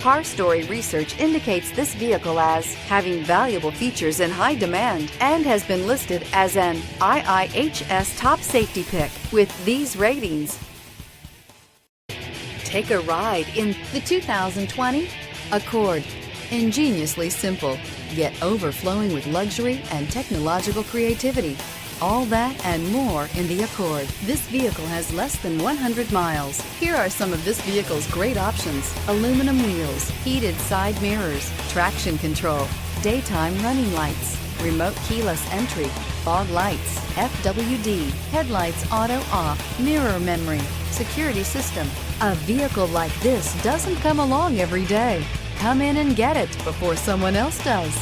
Car Story research indicates this vehicle as having valuable features in high demand and has been listed as an IIHS top safety pick with these ratings. Take a ride in the 2020 Accord. Ingeniously simple, yet overflowing with luxury and technological creativity. All that and more in the Accord. This vehicle has less than 100 miles. Here are some of this vehicle's great options: aluminum wheels, heated side mirrors, traction control, daytime running lights, remote keyless entry, fog lights, FWD, headlights auto off, mirror memory, security system. A vehicle like this doesn't come along every day. Come in and get it before someone else does.